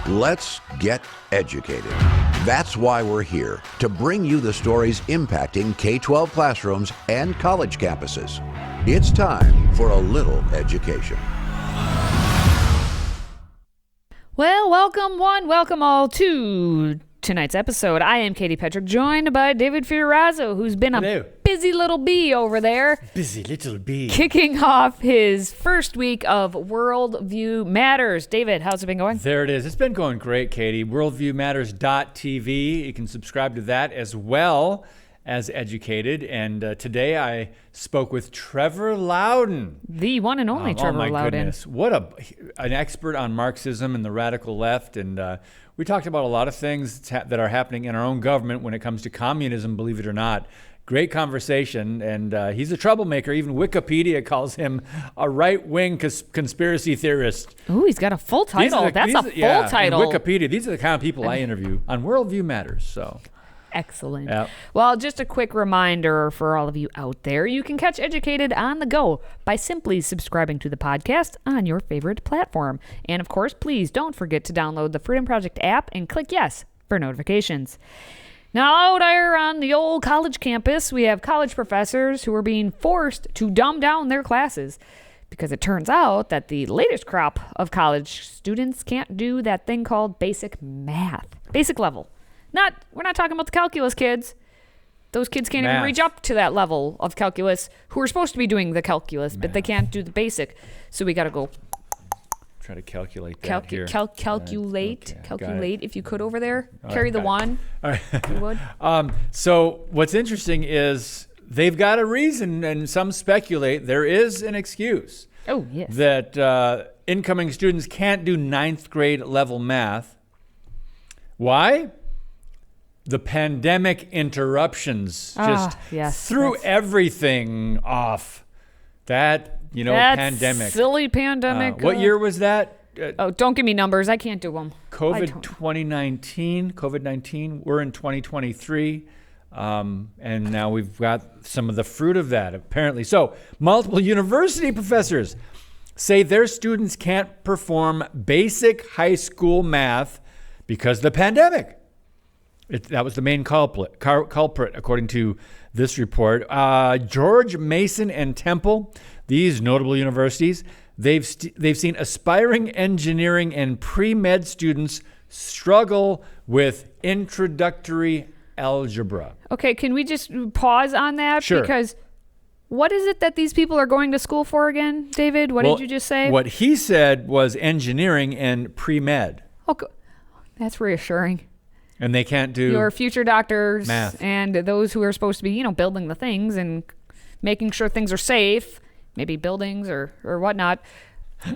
Let's get educated. That's why we're here, to bring you the stories impacting K-12 classrooms and college campuses. It's time for a little education. Well, welcome one, welcome all to tonight's episode. I am Katie Petrick, joined by David Fiorazzo, who's been a busy little bee over there. Busy little bee. Kicking off his first week of Worldview Matters. David, how's it been going? There it is. It's been going great, Katie. WorldviewMatters.tv. You can subscribe to that as well as Educated. And today I spoke with Trevor Loudon. The one and only Trevor Loudon. Oh, my goodness. What an expert on Marxism and the radical left. And we talked about a lot of things that are happening in our own government when it comes to communism, believe it or not. Great conversation, and he's a troublemaker. Even Wikipedia calls him a right-wing conspiracy theorist. Ooh, he's got a full title. That's a full title. Wikipedia. These are the kind of people I interview on Worldview Matters. So. Excellent. Yep. Well, just a quick reminder for all of you out there, you can catch Educated on the go by simply subscribing to the podcast on your favorite platform. And of course, please don't forget to download the Freedom Project app and click yes for notifications. Now, out there on the old college campus, we have college professors who are being forced to dumb down their classes because it turns out that the latest crop of college students can't do that thing called basic math, basic level. We're not talking about the calculus kids. Those kids can't even reach up to that level of calculus who are supposed to be doing the calculus, but they can't do the basic. So we got to go try to calculate that here. Calculate if you could over there. Carry the one. All right. If you would. So what's interesting is they've got a reason, and some speculate there is an excuse. Oh, yes. That incoming students can't do 9th grade level math. Why? The pandemic interruptions just threw everything off. That pandemic. Silly pandemic. What year was that? Don't give me numbers. I can't do them. COVID-19. We're in 2023. And now we've got some of the fruit of that, apparently. So multiple university professors say their students can't perform basic high school math because of the pandemic. That was the main culprit, according to this report. George Mason and Temple, these notable universities, they've seen aspiring engineering and pre-med students struggle with introductory algebra. Okay, can we just pause on that? Sure. Because what is it that these people are going to school for again, David? What did you just say? What he said was engineering and pre-med. Okay, that's reassuring. And they can't do your future doctors math. And those who are supposed to be, building the things and making sure things are safe, maybe buildings or whatnot.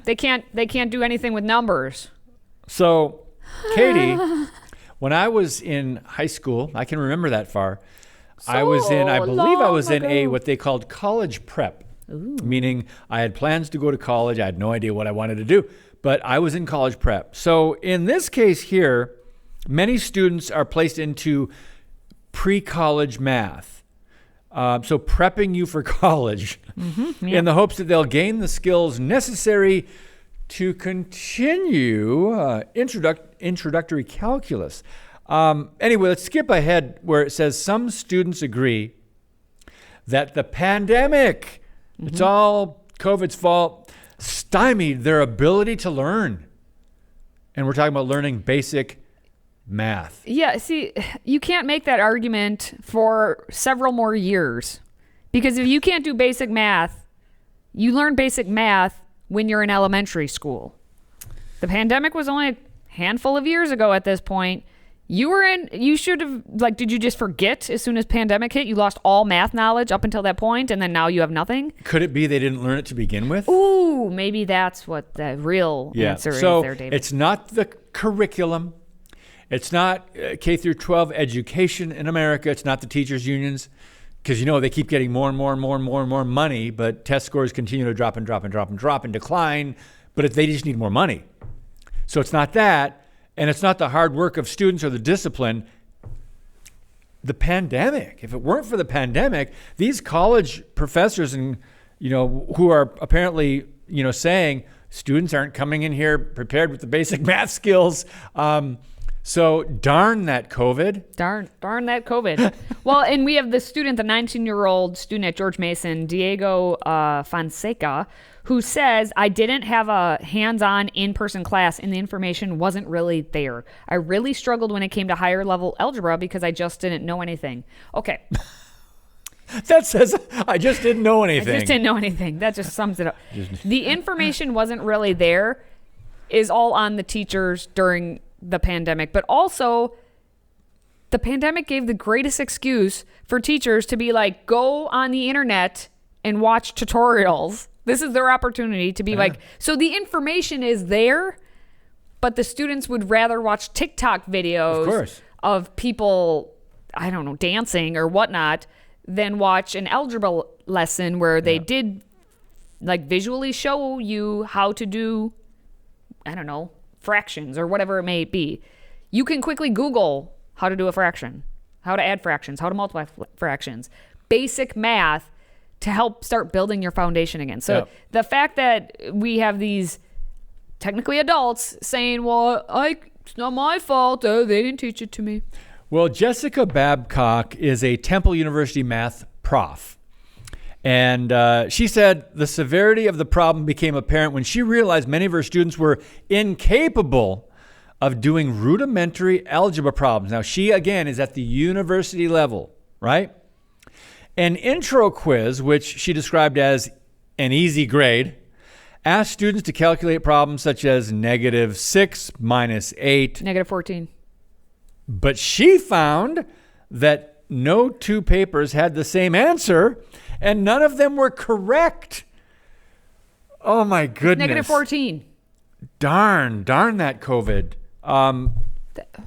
They can't do anything with numbers. So, Katie, when I was in high school, I can remember that far. I believe I was in what they called college prep. Ooh. Meaning I had plans to go to college. I had no idea what I wanted to do, but I was in college prep. So in this case here, many students are placed into pre-college math. So prepping you for college in the hopes that they'll gain the skills necessary to continue introductory calculus. Anyway, let's skip ahead where it says some students agree that the pandemic, it's all COVID's fault, stymied their ability to learn. And we're talking about learning basic math. Yeah, see, you can't make that argument for several more years. Because if you can't do basic math, you learn basic math when you're in elementary school. The pandemic was only a handful of years ago at this point. You should have, did you just forget as soon as pandemic hit? You lost all math knowledge up until that point, and then now you have nothing? Could it be they didn't learn it to begin with? Ooh, maybe that's what the real answer is there, David. It's not the curriculum. It's not K through 12 education in America. It's not the teachers' unions. Because, they keep getting more and more and more and more and more money, but test scores continue to drop and decline, but they just need more money. So it's not that. And it's not the hard work of students or the discipline. The pandemic. If it weren't for the pandemic, these college professors and who are apparently saying Students aren't coming in here prepared with the basic math skills. So darn that COVID. Darn that COVID. Well, and we have the 19-year-old student at George Mason, Diego Fonseca, who says, I didn't have a hands-on in-person class and the information wasn't really there. I really struggled when it came to higher level algebra because I just didn't know anything. Okay. That says, I just didn't know anything. I just didn't know anything. That just sums it up. The information wasn't really there is all on the teachers during the pandemic, but also the pandemic gave the greatest excuse for teachers to be like, go on the internet and watch tutorials. This is their opportunity to be like, so the information is there, but the students would rather watch TikTok videos of people, I don't know, dancing or whatnot, than watch an algebra lesson where they did like visually show you how to do, I don't know, fractions or whatever it may be. You can quickly Google how to do a fraction, how to add fractions, how to multiply fractions, basic math to help start building your foundation again. So the fact that we have these technically adults saying, well, it's not my fault. They didn't teach it to me. Well, Jessica Babcock is a Temple University math prof. And she said the severity of the problem became apparent when she realized many of her students were incapable of doing rudimentary algebra problems. Now, she, again, is at the university level, right? An intro quiz, which she described as an easy grade, asked students to calculate problems such as -6 minus 8. -14. But she found that no two papers had the same answer, and none of them were correct. Oh, my goodness. -14. Darn that COVID.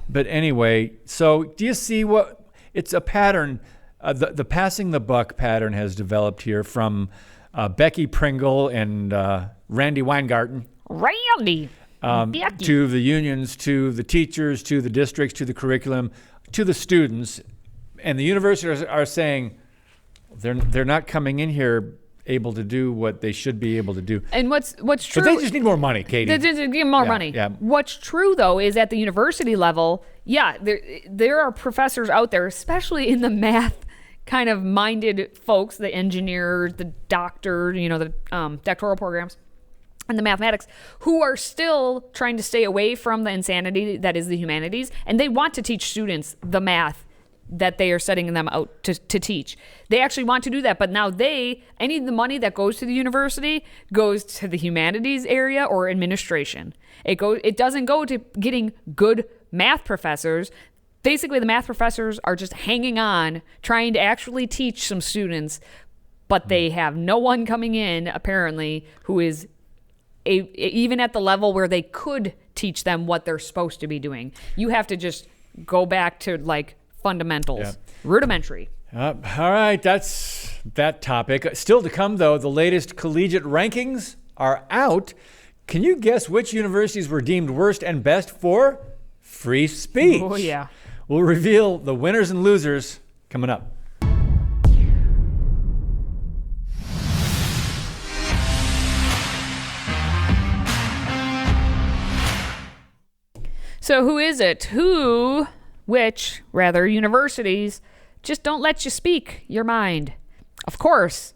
But anyway, so do you see what? It's a pattern. The passing the buck pattern has developed here from Becky Pringle and Randy Weingarten. Randy! To the unions, to the teachers, to the districts, to the curriculum, to the students. And the universities are saying they're not coming in here able to do what they should be able to do. And what's true... But they just need more money, Katie. They just need more money. Yeah. What's true, though, is at the university level, there are professors out there, especially in the math kind of minded folks, the engineers, the doctors, the doctoral programs, and the mathematics, who are still trying to stay away from the insanity that is the humanities, and they want to teach students the math that they are setting them out to teach. They actually want to do that, but now any of the money that goes to the university goes to the humanities area or administration. It doesn't go to getting good math professors. Basically, the math professors are just hanging on, trying to actually teach some students, but they have no one coming in, apparently, who is even at the level where they could teach them what they're supposed to be doing. You have to just go back to fundamentals, rudimentary. All right, that's that topic. Still to come, though, the latest collegiate rankings are out. Can you guess which universities were deemed worst and best for free speech? Oh, yeah. We'll reveal the winners and losers coming up. So who is it? Which universities just don't let you speak your mind? Of course.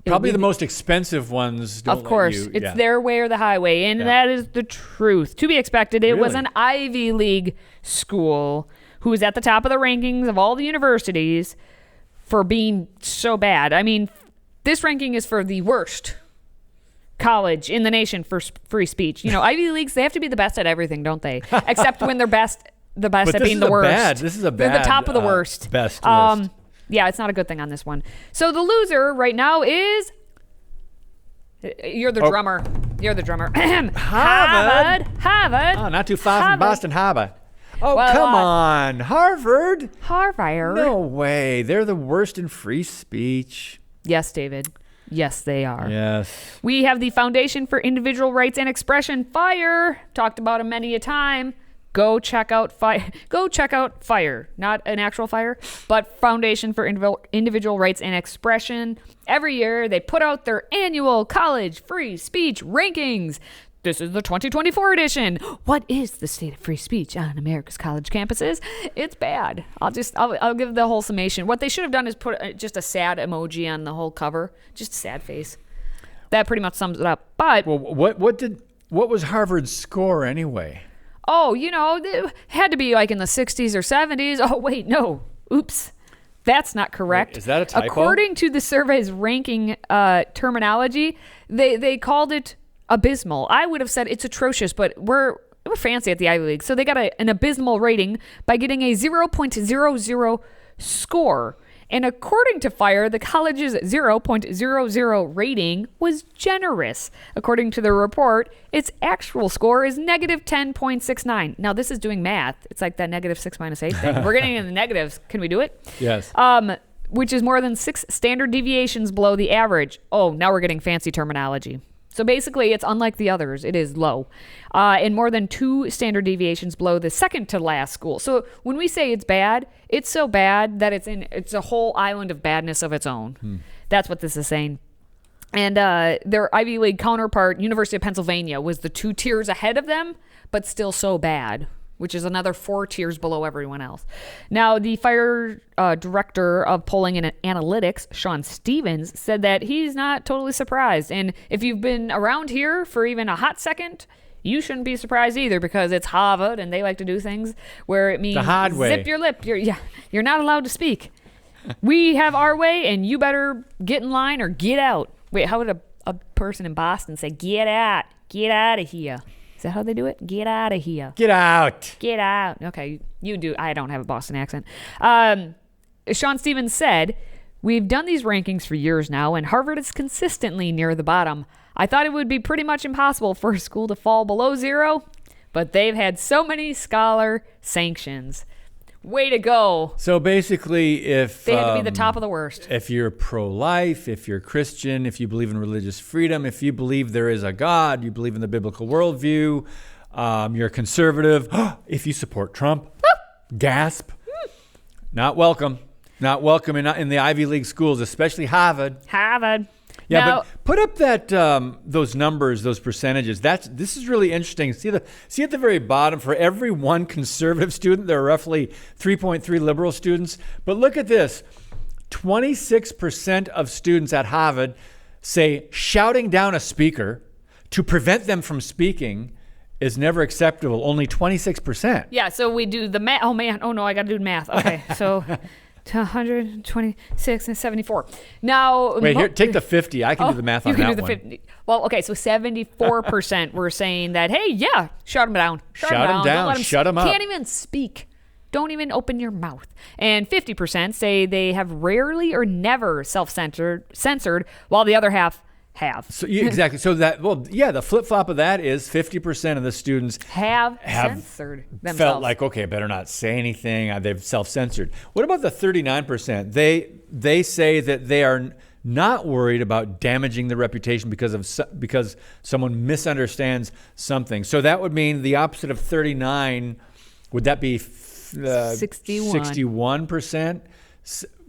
Probably the most expensive ones don't let you. Of course. It's their way or the highway, and that is the truth. To be expected, it was an Ivy League school who is at the top of the rankings of all the universities for being so bad. I mean, this ranking is for the worst college in the nation for free speech. Ivy Leagues, they have to be the best at everything, don't they? Except when they're the best at being the worst. This is a bad. They're the top of the worst. Best list. Yeah, it's not a good thing on this one. So the loser right now is... You're the drummer. You're the drummer. Harvard. Oh, not too far from Boston Harbor. Oh, Well, come on. Harvard? Harvard. No way. They're the worst in free speech. Yes, David. Yes, they are. Yes. We have the Foundation for Individual Rights and Expression, FIRE. Talked about them many a time. Go check out FIRE, not an actual fire, but Foundation for Individual Rights and Expression. Every year, they put out their annual college free speech rankings. This is the 2024 edition. What is the state of free speech on America's college campuses? It's bad. I'll give the whole summation. What they should have done is put just a sad emoji on the whole cover, just a sad face. That pretty much sums it up. But well, what was Harvard's score anyway? Oh, it had to be like in the 60s or 70s. Oh, wait, no. Oops. That's not correct. Wait, is that a typo? According to the survey's ranking terminology, they called it abysmal. I would have said it's atrocious, but we're fancy at the Ivy League. So they got an abysmal rating by getting a 0.00 score. And according to FIRE, the college's 0.00 rating was generous. According to the report, its actual score is negative 10.69. Now, this is doing math. It's like that negative 6 minus 8 thing. We're getting in the negatives. Can we do it? Yes. Which is more than 6 standard deviations below the average. Oh, now we're getting fancy terminology. So basically, it's unlike the others. It is low. And more than 2 standard deviations below the second to last school. So when we say it's bad, it's so bad that it's a whole island of badness of its own. That's what this is saying. And their Ivy League counterpart, University of Pennsylvania, was the 2 tiers ahead of them, but still so bad, which is another 4 tiers below everyone else. Now, the FIRE director of polling and analytics, Sean Stevens, said that he's not totally surprised. And if you've been around here for even a hot second, you shouldn't be surprised either, because it's Harvard and they like to do things where it means the hard way. Zip your lip. You're not allowed to speak. We have our way and you better get in line or get out. Wait, how would a person in Boston say, get out of here? Is that how they do it? Get out of here. Get out. Get out. Okay, you do. I don't have a Boston accent. Sean Stevens said, we've done these rankings for years now, and Harvard is consistently near the bottom. I thought it would be pretty much impossible for a school to fall below 0, but they've had so many scholar sanctions. Way to go. So basically, if they had to be the top of the worst. If you're pro-life, if you're Christian, if you believe in religious freedom, if you believe there is a God, you believe in the biblical worldview, you're conservative, if you support Trump, gasp, not welcome. Not welcome in the Ivy League schools, especially Harvard. Yeah, now, but put up that those numbers, those percentages. This is really interesting. See at the very bottom, for every 1 conservative student, there are roughly 3.3 liberal students. But look at this: 26% of students at Harvard say shouting down a speaker to prevent them from speaking is never acceptable. Only 26%. Yeah. So we do the math. Oh man. Oh no, I got to do math. Okay. So. To 126 and 74. Now, wait, here, take the 50. I can do the math on that one. You can do the 50. Well, okay, so 74% were saying that, hey, yeah, shut them down. Shut them down. Shut them up. Can't even speak. Don't even open your mouth. And 50% say they have rarely or never censored, while the other half have. So exactly. So the flip-flop of that is 50% of the students have censored themselves. Felt like, okay, I better not say anything. They've self-censored. What about the 39%? They say that they are not worried about damaging the reputation because someone misunderstands something. So that would mean the opposite of 39. Would that be 61%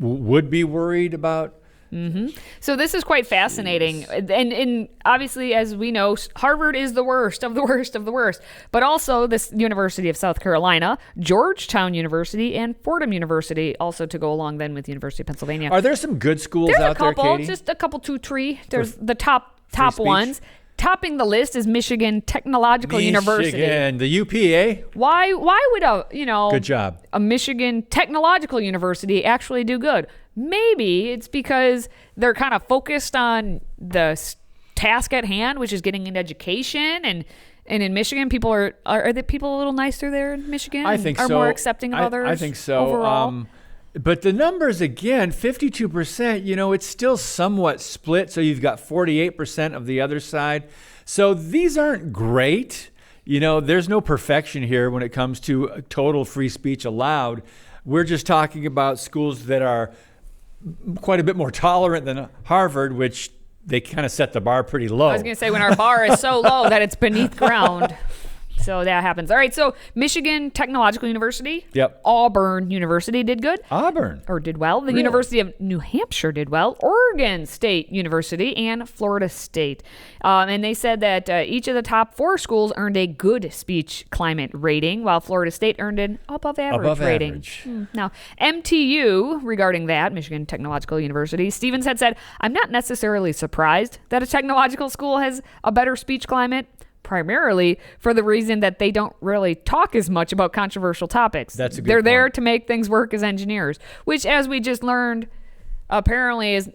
would be worried about? Mm-hmm. So this is quite fascinating. And obviously, as we know, Harvard is the worst of the worst of the worst. But also this University of South Carolina, Georgetown University, and Fordham University, also to go along then with University of Pennsylvania. Are there some good schools out there, Katie? Just a couple, 2, 3. There's the top ones. Topping the list is Michigan Technological University. Michigan, the UPA. Why would good job. A Michigan Technological University actually do good? Maybe it's because they're kind of focused on the task at hand, which is getting an education. And in Michigan, people are the people a little nicer there in Michigan? I think are so. More accepting of others? I think so. Overall? But the numbers, again, 52%, it's still somewhat split. So you've got 48% of the other side. So these aren't great. There's no perfection here when it comes to total free speech allowed. We're just talking about schools that are quite a bit more tolerant than Harvard, which they kind of set the bar pretty low. I was going to say, when our bar is so low that it's beneath ground. So that happens. All right. So Michigan Technological University. Yep. Auburn University did good. Auburn. Or did well. The Really? University of New Hampshire did well. Oregon State University and Florida State. And they said that each of the top 4 schools earned a good speech climate rating, while Florida State earned an above average rating. Average. Now, MTU, regarding that, Michigan Technological University, Stevens had said, I'm not necessarily surprised that a technological school has a better speech climate, primarily for the reason that they don't really talk as much about controversial topics. That's a good They're there point. to make things work as engineers, which, as we just learned, apparently is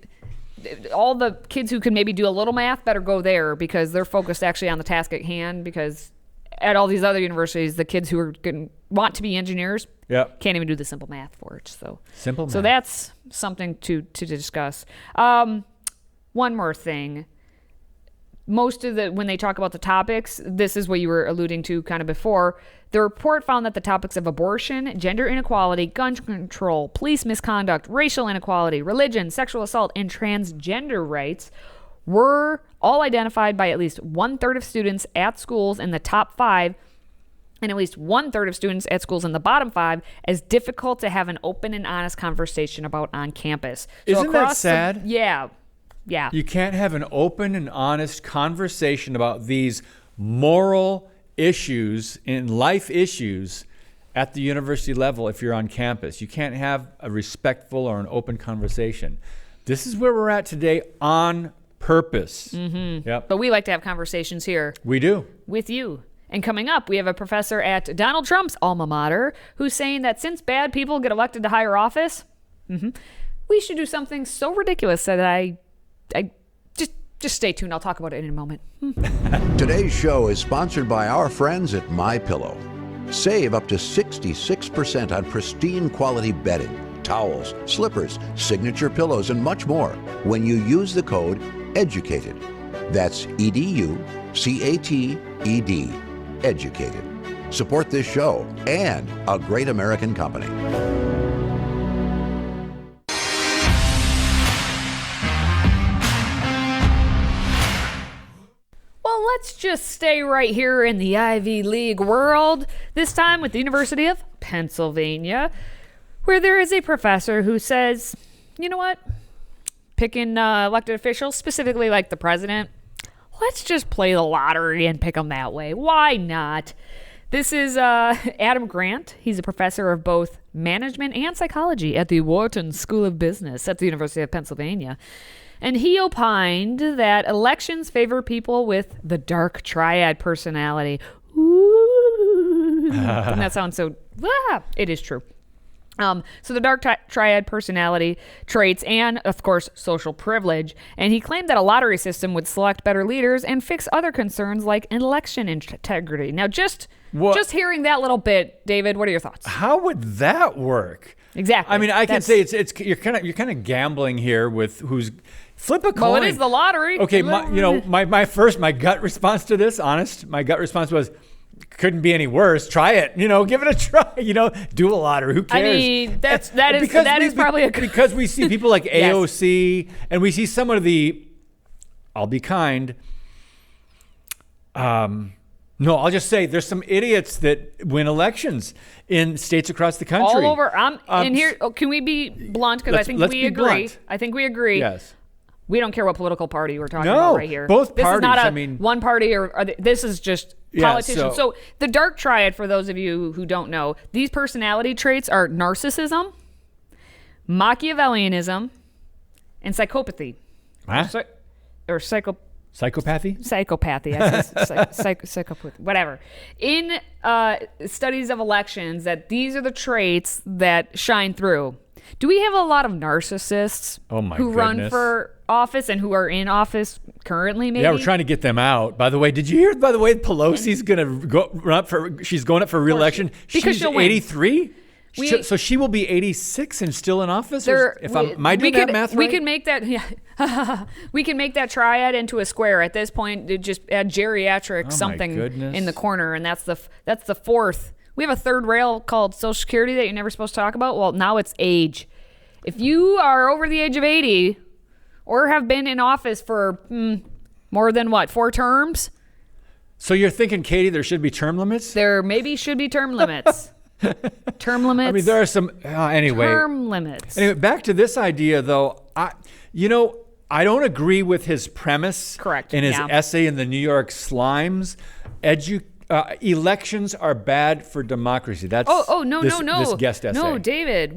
all the kids who can maybe do a little math better go there because they're focused actually on the task at hand, because at all these other universities, the kids who are want to be engineers can't even do the simple math for it. So Simple math. So that's something to discuss. One more thing. Most of when they talk about the topics, this is what you were alluding to kind of before. The report found that the topics of abortion, gender inequality, gun control, police misconduct, racial inequality, religion, sexual assault, and transgender rights were all identified by at least 1/3 of students at schools in the top 5 and at least 1/3 of students at schools in the bottom 5 as difficult to have an open and honest conversation about on campus. So Isn't that across sad? Yeah. You can't have an open and honest conversation about these moral issues and life issues at the university level if you're on campus. You can't have a respectful or an open conversation. This is where we're at today on purpose. Mm-hmm. Yep. But we like to have conversations here We do. with you. And coming up, we have a professor at Donald Trump's alma mater who's saying that since bad people get elected to higher office, we should do something so ridiculous that I just stay tuned. I'll talk about it in a moment. Today's show is sponsored by our friends at MyPillow. Save up to 66% on pristine quality bedding, towels, slippers, signature pillows, and much more when you use the code EDUCATED. That's EDUCATED. Educated. Support this show and a great American company. Well, let's just stay right here in the Ivy League world, this time with the University of Pennsylvania, where there is a professor who says, you know what, picking elected officials, specifically like the president, let's just play the lottery and pick them that way. Why not? This is Adam Grant. He's a professor of both management and psychology at the Wharton School of Business at the University of Pennsylvania. And he opined that elections favor people with the dark triad personality. Ooh. Doesn't that sound so... It is true. So the dark triad personality traits and, of course, social privilege. And he claimed that a lottery system would select better leaders and fix other concerns like election integrity. Now, just hearing that little bit, David, what are your thoughts? How would that work? Exactly. I mean, I can say it's you're kind of gambling here with who's flip a coin. Well, it is the lottery. Okay, my gut response to this, my gut response was, couldn't be any worse. Try it. Give it a try. Do a lottery. Who cares? I mean, that is probably because we see people like AOC and we see some of the, I'll be kind. No, I'll just say there's some idiots that win elections in states across the country. All over. And here, can we be blunt? Because I think we agree. Blunt. I think we agree. Yes. We don't care what political party we're talking about right here. Both this parties. This is not one party this is just politicians. So the dark triad, for those of you who don't know, these personality traits are narcissism, Machiavellianism, and psychopathy. Huh? Or psychopathy. Psychopathy? Psychopathy, whatever. In studies of elections, that these are the traits that shine through. Do we have a lot of narcissists who run for office and who are in office currently, maybe? Yeah, we're trying to get them out. By the way, did you hear, Pelosi's going to run up she's going up for re-election? Because she's 83? So she will be 86 and still in office? Am I doing that math right? We can make that we can make that triad into a square. At this point, just add geriatric something in the corner, and that's the fourth. We have a third rail called Social Security that you're never supposed to talk about. Well, now it's age. If you are over the age of 80 or have been in office for more than 4 terms, So you're thinking, Katie, there should be term limits? There maybe should be term limits. Term limits. I mean, there are some. Anyway. Term limits. Anyway, back to this idea, though. I don't agree with his premise. Correct. In his essay in the New York Slimes. Elections are bad for democracy. That's no. This guest essay. No, David,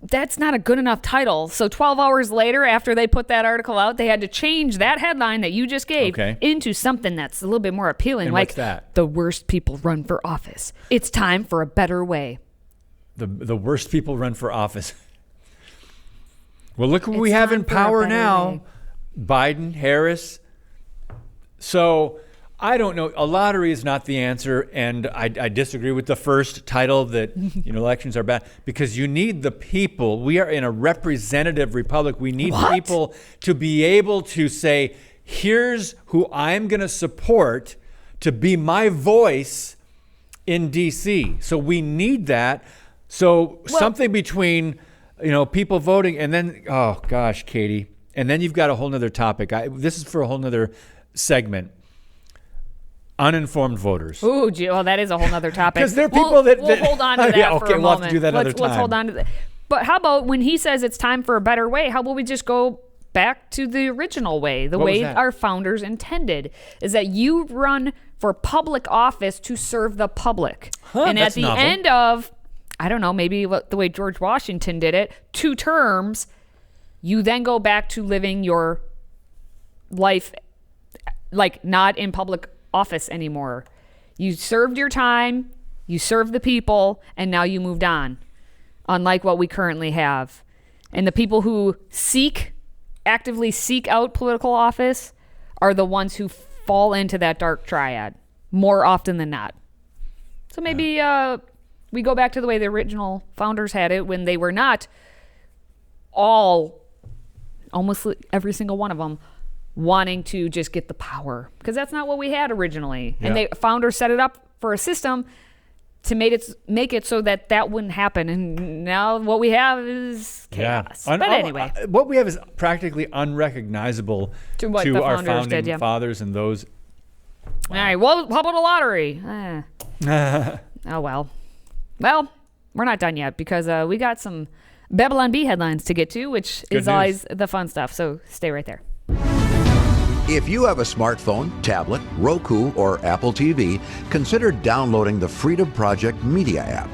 that's not a good enough title. So 12 hours later, after they put that article out, they had to change that headline that you just gave into something that's a little bit more appealing. And like, what's that? The worst people run for office. It's time for a better way. The worst people run for office. Well, look what we have in power now. Biden, Harris. So I don't know. A lottery is not the answer, and I disagree with the first title that elections are bad, because you need the people. We are in a representative republic. We need people to be able to say, here's who I'm going to support to be my voice in D.C. So we need that. So something between people voting and then, oh gosh, Katie, and then you've got a whole nother topic. This is for a whole nother segment. Uninformed voters. Ooh, well, that is a whole nother topic. Because there are people that we'll hold on to that for a moment. We'll have to do that another time. Let's hold on to that. But how about when he says it's time for a better way, how about we just go back to the original way, the way our founders intended, is that you run for public office to serve the public. And at the end of, I don't know, maybe the way George Washington did it, 2 terms, you then go back to living your life like not in public office anymore. You served your time, you served the people, and now you moved on, unlike what we currently have. And the people who actively seek out political office are the ones who fall into that dark triad more often than not. So maybe we go back to the way the original founders had it, when they were not almost every single one of them wanting to just get the power, because that's not what we had originally. And the founders set it up for a system to make it so that wouldn't happen. And now what we have is chaos. But anyway, what we have is practically unrecognizable to our founding fathers and those. All right. Well, how about a lottery? Oh well. Well, we're not done yet, because we got some Babylon Bee headlines to get to, which is always the fun stuff. So stay right there. If you have a smartphone, tablet, Roku, or Apple TV, consider downloading the Freedom Project Media app.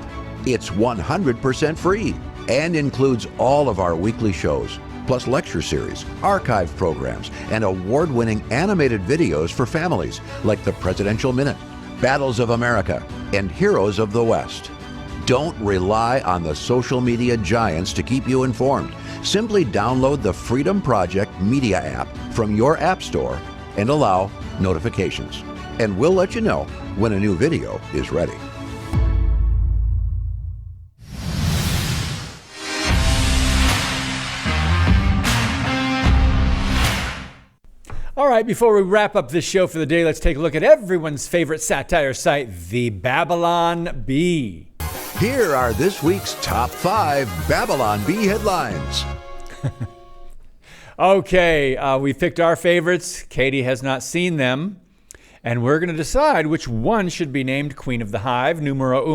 It's 100% free and includes all of our weekly shows, plus lecture series, archive programs, and award-winning animated videos for families like the Presidential Minute, Battles of America, and Heroes of the West. Don't rely on the social media giants to keep you informed. Simply download the Freedom Project Media app from your app store and allow notifications. And we'll let you know when a new video is ready. All right, before we wrap up this show for the day, let's take a look at everyone's favorite satire site, the Babylon Bee. Here are this week's top 5 Babylon Bee headlines. Okay, we picked our favorites. Katie has not seen them. And we're going to decide which one should be named Queen of the Hive, numero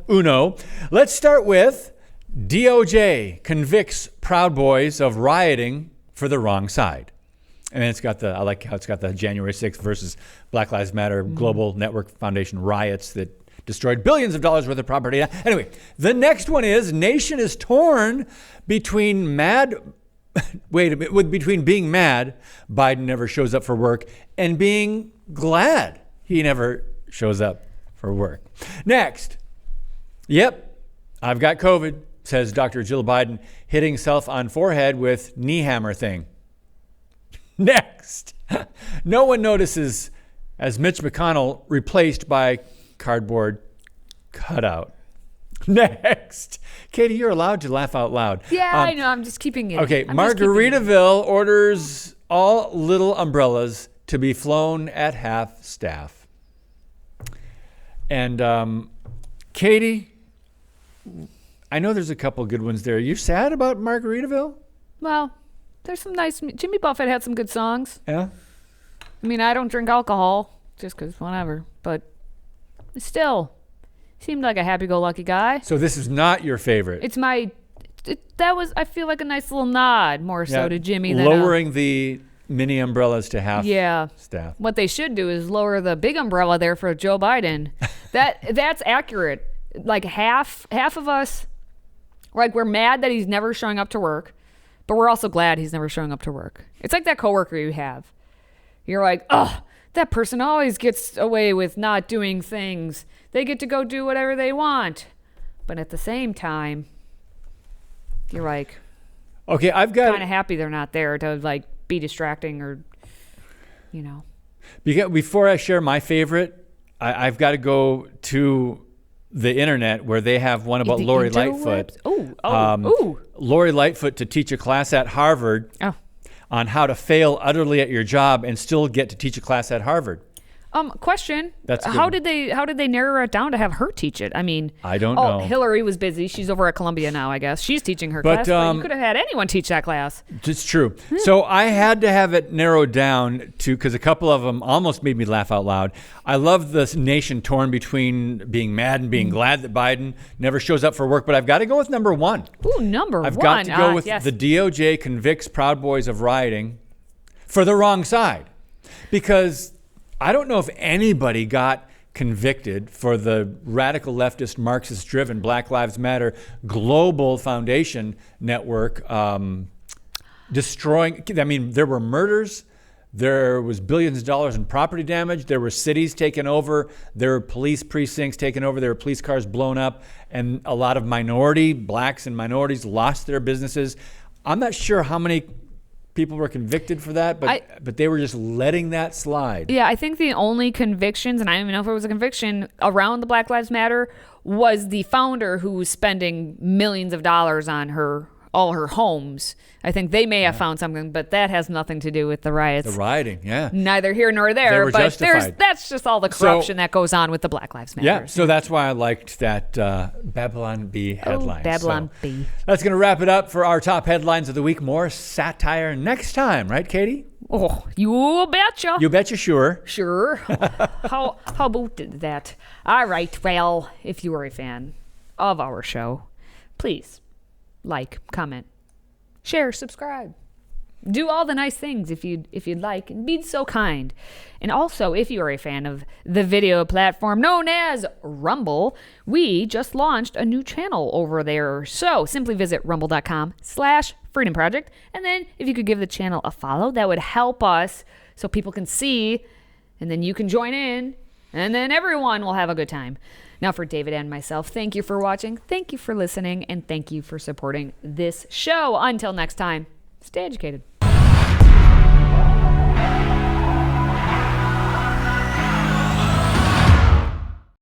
uno. Let's start with DOJ convicts Proud Boys of rioting for the wrong side. And then I like how it's got the January 6th versus Black Lives Matter Global Network Foundation riots that destroyed billions of dollars worth of property. Anyway, the next one is nation is torn between between being mad Biden never shows up for work and being glad he never shows up for work. Next, I've got COVID, says Dr. Jill Biden, hitting self on forehead with knee hammer thing. Next, no one notices as Mitch McConnell replaced by cardboard cutout. Next, Katie, you're allowed to laugh out loud. Yeah, I know. I'm just keeping it. Okay, Margaritaville orders all little umbrellas to be flown at half staff. And Katie, I know there's a couple good ones there. You sad about Margaritaville? Well, there's some nice. Jimmy Buffett had some good songs. Yeah. I mean, I don't drink alcohol, just because whatever. But still, seemed like a happy-go-lucky guy. So this is not your favorite. It's my. That was, I feel like, a nice little nod more so to Jimmy than lowering the mini umbrellas to half staff. What they should do is lower the big umbrella there for Joe Biden. That's accurate. Like half of us, like, we're mad that he's never showing up to work, but we're also glad he's never showing up to work. It's like that coworker you have. You're like, oh, that person always gets away with not doing things. They get to go do whatever they want. But at the same time, you're like, okay, I've got kind of happy they're not there to like be distracting or, you know. Before I share my favorite, I've got to go to the internet where they have one about Lori Lightfoot. Lori Lightfoot to teach a class at Harvard on how to fail utterly at your job and still get to teach a class at Harvard. Question. That's good. How did they narrow it down to have her teach it? I mean, I don't know. Hillary was busy. She's over at Columbia now, I guess. She's teaching her class. But you could have had anyone teach that class. It's true. So I had to have it narrowed down to, because a couple of them almost made me laugh out loud. I love this nation torn between being mad and being glad that Biden never shows up for work, but I've got to go with number one. Ooh, number one. I've got to go with the DOJ convicts Proud Boys of rioting for the wrong side, because I don't know if anybody got convicted for the radical leftist Marxist-driven Black Lives Matter global foundation network destroying. I mean, there were murders. There was billions of dollars in property damage. There were cities taken over. There were police precincts taken over. There were police cars blown up. And a lot of blacks and minorities lost their businesses. I'm not sure how many people were convicted for that, but they were just letting that slide. Yeah, I think the only convictions, and I don't even know if it was a conviction, around the Black Lives Matter was the founder who was spending millions of dollars on all her homes. I think they may have found something, but that has nothing to do with the riots. The rioting, yeah. Neither here nor there. They were but justified. That's just all the corruption that goes on with the Black Lives Matter. Yeah, so that's why I liked that Babylon Bee headline. Babylon Bee. That's going to wrap it up for our top headlines of the week. More satire next time, right, Katie? Oh, you betcha. You betcha, sure. Sure. How about that? All right, well, if you are a fan of our show, please like, comment, share, subscribe. Do all the nice things if you'd like, and be so kind. And also, if you are a fan of the video platform known as Rumble, we just launched a new channel over there. So simply visit rumble.com/FreedomProject. And then if you could give the channel a follow, that would help us so people can see, and then you can join in, and then everyone will have a good time. Now, for David and myself, thank you for watching, thank you for listening, and thank you for supporting this show. Until next time, stay educated.